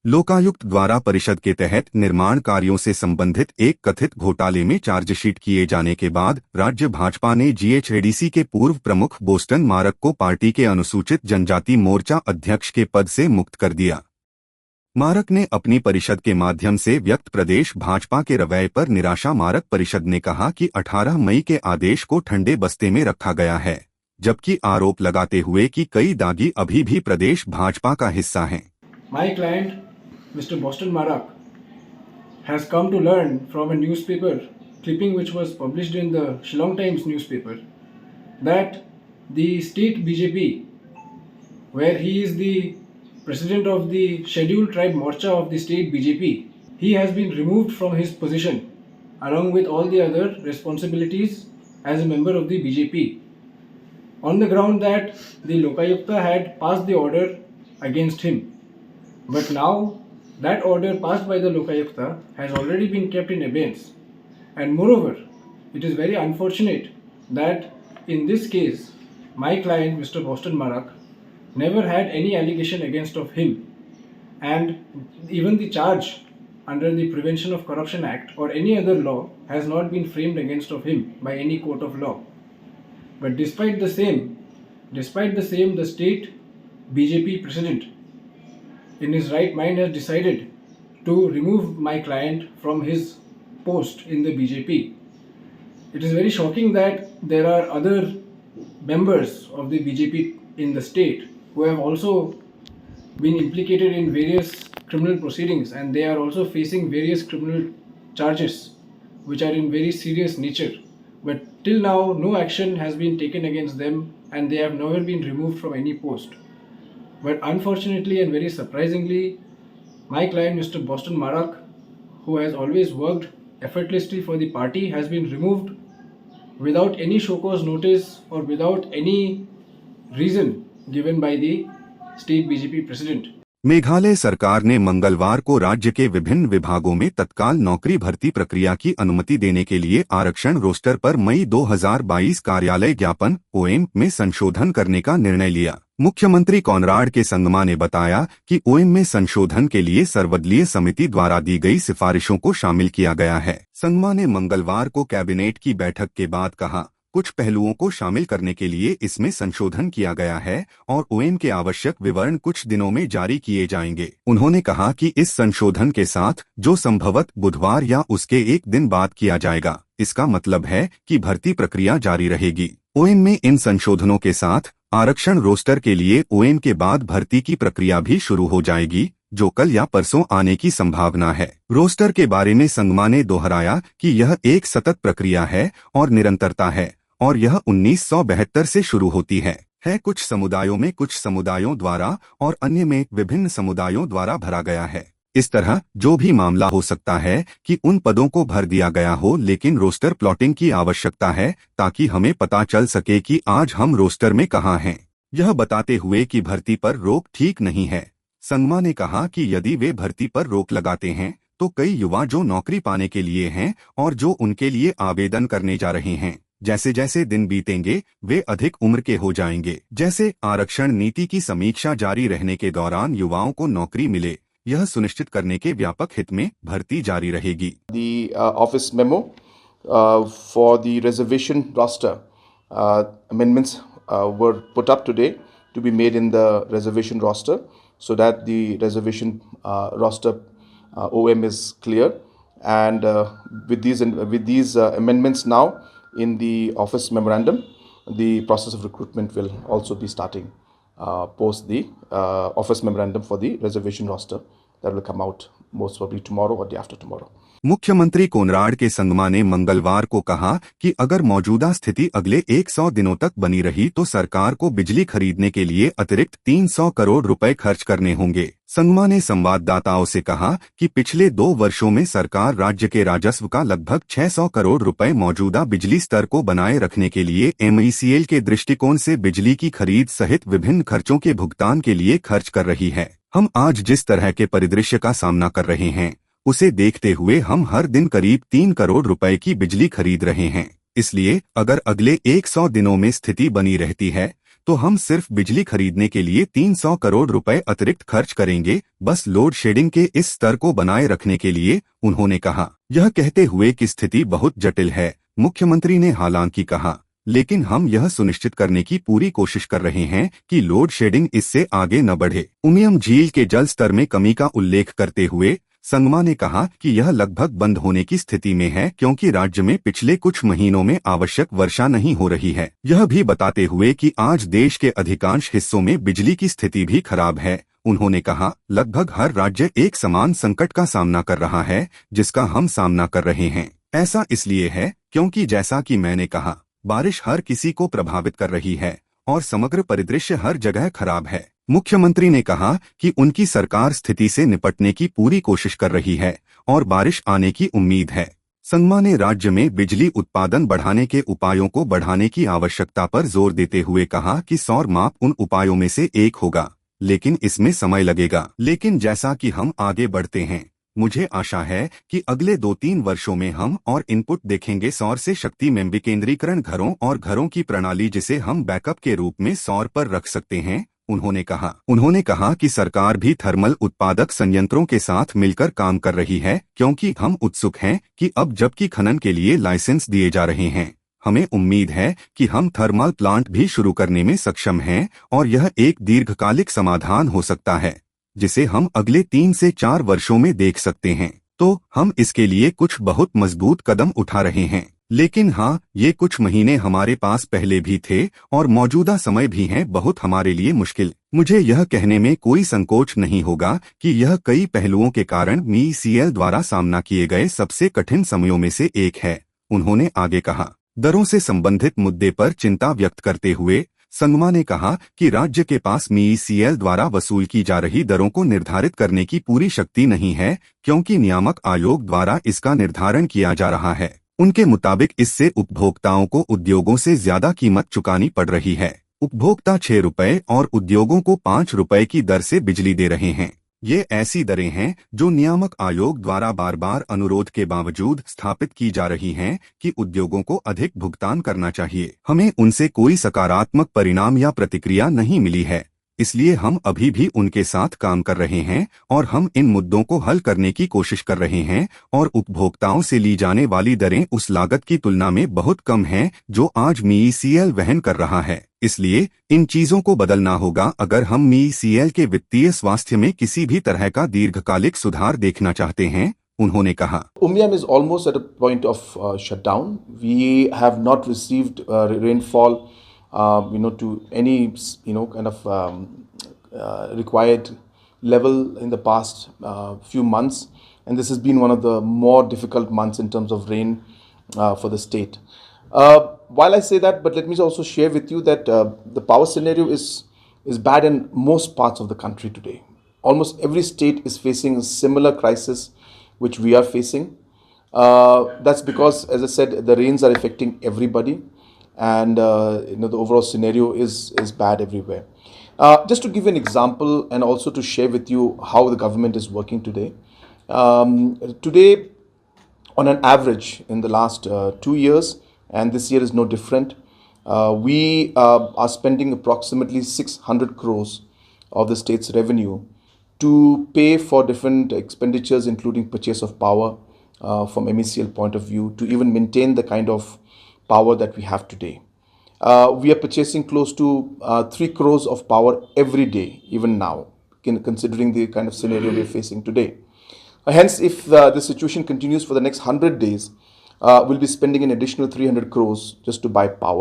लोकायुक्त द्वारा परिषद के तहत निर्माण कार्यों से संबंधित एक कथित घोटाले में चार्जशीट किए जाने के बाद राज्य भाजपा ने जीएचएडीसी के पूर्व प्रमुख बोस्टन मारक को पार्टी के अनुसूचित जनजाति मोर्चा अध्यक्ष के पद से मुक्त कर दिया। मारक ने अपनी परिषद के माध्यम से व्यक्त प्रदेश भाजपा के रवैये पर निराशा। मारक परिषद ने कहा कि 18 मई के आदेश को ठंडे बस्ते में रखा गया है, जबकि आरोप लगाते हुए कि कई दागी अभी भी प्रदेश भाजपा का हिस्सा हैं। My client, Mr. Boston Marak, has come to learn from a newspaper clipping which was published in the Shillong Times newspaper that the state BJP, where he is the president of the Scheduled Tribe Morcha of the state BJP, he has been removed from his position along with all the other responsibilities as a member of the BJP on the ground that the Lokayukta had passed the order against him. But now that order passed by the Lokayukta has already been kept in abeyance, and moreover it is very unfortunate that in this case my client Mr. Boston Marak never had any allegation against of him, and even the charge under the Prevention of Corruption Act or any other law has not been framed against of him by any court of law. But despite the same the state BJP president in his right mind has decided to remove my client from his post in the BJP. It is very shocking that there are other members of the BJP in the state who have also been implicated in various criminal proceedings, and they are also facing various criminal charges which are in very serious nature. But till now no action has been taken against them, and they have never been removed from any post. But unfortunately and very surprisingly, my client Mr. Boston Marak, who has always worked effortlessly for the party, has been removed without any show cause notice or without any reason given by the state BJP president. Meghalaya सरकार ने मंगलवार को राज्य के विभिन्न विभागों में तत्काल नौकरी भर्ती प्रक्रिया की अनुमति देने के लिए आरक्षण रोस्टर पर मई 2022 कार्यालय ज्ञापन ओएम में संशोधन करने का निर्णय लिया। मुख्यमंत्री कॉनराड के संगमा ने बताया कि ओएम में संशोधन के लिए सर्वदलीय समिति द्वारा दी गई सिफारिशों को शामिल किया गया है। संगमा ने मंगलवार को कैबिनेट की बैठक के बाद कहा, कुछ पहलुओं को शामिल करने के लिए इसमें संशोधन किया गया है और ओएम के आवश्यक विवरण कुछ दिनों में जारी किए जाएंगे। उन्होंने कहा कि इस संशोधन के साथ, जो संभवत बुधवार या उसके एक दिन बाद किया जाएगा, इसका मतलब है कि भर्ती प्रक्रिया जारी रहेगी। ओएम में इन संशोधनों के साथ आरक्षण रोस्टर के लिए ओएम के बाद भर्ती की प्रक्रिया भी शुरू हो जाएगी, जो कल या परसों आने की संभावना है। रोस्टर के बारे में संगमा ने दोहराया कि यह एक सतत प्रक्रिया है और निरंतरता है, और यह 1972 से शुरू होती है। कुछ समुदायों में कुछ समुदायों द्वारा और अन्य में विभिन्न समुदायों द्वारा भरा गया है। इस तरह जो भी मामला हो सकता है कि उन पदों को भर दिया गया हो, लेकिन रोस्टर प्लॉटिंग की आवश्यकता है ताकि हमें पता चल सके कि आज हम रोस्टर में कहाँ हैं। यह बताते हुए कि भर्ती पर रोक ठीक नहीं है, संगमा ने कहा कि यदि वे भर्ती पर रोक लगाते हैं तो कई युवा जो नौकरी पाने के लिए हैं और जो उनके लिए आवेदन करने जा रहे हैं, जैसे जैसे दिन बीतेंगे वे अधिक उम्र के हो जाएंगे। जैसे आरक्षण नीति की समीक्षा जारी रहने के दौरान युवाओं को नौकरी मिले, यह सुनिश्चित करने के व्यापक हित में भर्ती जारी रहेगी। The office memo for the reservation roster amendments were put up today to be made in the reservation roster, so that the reservation roster OM is clear, and with these amendments now in the office memorandum, the process of recruitment will also be starting post the office memorandum for the reservation roster that will come out most probably tomorrow or day after tomorrow. मुख्यमंत्री Conrad के संगमा ने मंगलवार को कहा कि अगर मौजूदा स्थिति अगले 100 दिनों तक बनी रही तो सरकार को बिजली खरीदने के लिए अतिरिक्त 300 करोड़ रुपए खर्च करने होंगे। संगमा ने संवाददाताओं से कहा कि पिछले 2 वर्षों में सरकार राज्य के राजस्व का लगभग 600 करोड़ रुपए मौजूदा बिजली स्तर को बनाए रखने के लिए MECL के दृष्टिकोण से बिजली की खरीद सहित विभिन्न खर्चों के भुगतान के लिए खर्च कर रही है। हम आज जिस तरह के परिदृश्य का सामना कर रहे हैं, उसे देखते हुए हम हर दिन करीब 3 करोड़ रुपए की बिजली खरीद रहे हैं। इसलिए अगर अगले 100 दिनों में स्थिति बनी रहती है तो हम सिर्फ बिजली खरीदने के लिए 300 करोड़ रुपए अतिरिक्त खर्च करेंगे, बस लोड शेडिंग के इस स्तर को बनाए रखने के लिए, उन्होंने कहा। यह कहते हुए कि स्थिति बहुत जटिल है, मुख्यमंत्री ने हालांकि कहा, लेकिन हम यह सुनिश्चित करने की पूरी कोशिश कर रहे हैं कि लोड शेडिंग इससे आगे न बढ़े। उमियम झील के जल स्तर में कमी का उल्लेख करते हुए संगमा ने कहा कि यह लगभग बंद होने की स्थिति में है क्योंकि राज्य में पिछले कुछ महीनों में आवश्यक वर्षा नहीं हो रही है। यह भी बताते हुए कि आज देश के अधिकांश हिस्सों में बिजली की स्थिति भी खराब है, उन्होंने कहा, लगभग हर राज्य एक समान संकट का सामना कर रहा है जिसका हम सामना कर रहे हैं। ऐसा इसलिए है क्योंकि जैसा कि मैंने कहा, बारिश हर किसी को प्रभावित कर रही है और समग्र परिदृश्य हर जगह खराब है। मुख्यमंत्री ने कहा कि उनकी सरकार स्थिति से निपटने की पूरी कोशिश कर रही है और बारिश आने की उम्मीद है। संगमा ने राज्य में बिजली उत्पादन बढ़ाने के उपायों को बढ़ाने की आवश्यकता पर जोर देते हुए कहा कि सौर माप उन उपायों में से एक होगा, लेकिन इसमें समय लगेगा। लेकिन जैसा कि हम आगे बढ़ते हैं, मुझे आशा है कि अगले 2-3 वर्षों में हम और इनपुट देखेंगे सौर से शक्ति में विकेंद्रीकरण घरों और घरों की प्रणाली जिसे हम बैकअप के रूप में सौर पर रख सकते हैं, उन्होंने कहा कि सरकार भी थर्मल उत्पादक संयंत्रों के साथ मिलकर काम कर रही है क्योंकि हम उत्सुक हैं कि अब जबकि खनन के लिए लाइसेंस दिए जा रहे हैं, हमें उम्मीद है कि हम थर्मल प्लांट भी शुरू करने में सक्षम हैं और यह एक दीर्घकालिक समाधान हो सकता है जिसे हम अगले 3 से 4 वर्षों में देख सकते हैं। तो हम इसके लिए कुछ बहुत मजबूत कदम उठा रहे हैं। लेकिन हाँ, ये कुछ महीने हमारे पास पहले भी थे और मौजूदा समय भी हैं बहुत हमारे लिए मुश्किल। मुझे यह कहने में कोई संकोच नहीं होगा कि यह कई पहलुओं के कारण MECL द्वारा सामना किए गए सबसे कठिन समयों में से एक है, उन्होंने आगे कहा। दरों से संबंधित मुद्दे पर चिंता व्यक्त करते हुए संगमा ने कहा कि राज्य के पास MECL द्वारा वसूल की जा रही दरों को निर्धारित करने की पूरी शक्ति नहीं है क्योंकि नियामक आयोग द्वारा इसका निर्धारण किया जा रहा है। उनके मुताबिक इससे उपभोक्ताओं को उद्योगों से ज्यादा कीमत चुकानी पड़ रही है। उपभोक्ता 6 रुपए और उद्योगों को 5 रुपए की दर से बिजली दे रहे हैं। ये ऐसी दरें हैं जो नियामक आयोग द्वारा बार बार अनुरोध के बावजूद स्थापित की जा रही हैं कि उद्योगों को अधिक भुगतान करना चाहिए। हमें उनसे कोई सकारात्मक परिणाम या प्रतिक्रिया नहीं मिली है, इसलिए हम अभी भी उनके साथ काम कर रहे हैं और हम इन मुद्दों को हल करने की कोशिश कर रहे हैं और उपभोक्ताओं से ली जाने वाली दरें उस लागत की तुलना में बहुत कम हैं जो आज MECL वहन कर रहा है। इसलिए इन चीजों को बदलना होगा अगर हम MECL के वित्तीय स्वास्थ्य में किसी भी तरह का दीर्घकालिक सुधार देखना चाहते हैं, उन्होंने कहा। Umiam is almost at a point of shutdown. We have not received rainfall, to any, kind of required level in the past few months, and this has been one of the more difficult months in terms of rain for the state. While I say that, but let me also share with you that the power scenario is bad in most parts of the country today. Almost every state is facing a similar crisis which we are facing. That's because, as I said, the rains are affecting everybody, and the overall scenario is bad everywhere. Just to give an example and also to share with you how the government is working today. Today, on an average in the last 2 years, and this year is no different, we are spending approximately 600 crores of the state's revenue to pay for different expenditures, including purchase of power from MECL point of view, to even maintain the kind of power that we have today. We are purchasing close to 3 crores of power every day, even now, considering the kind of scenario we are facing today. Hence, if the situation continues for the next 100 days, we'll be spending an additional 300 crores just to buy power.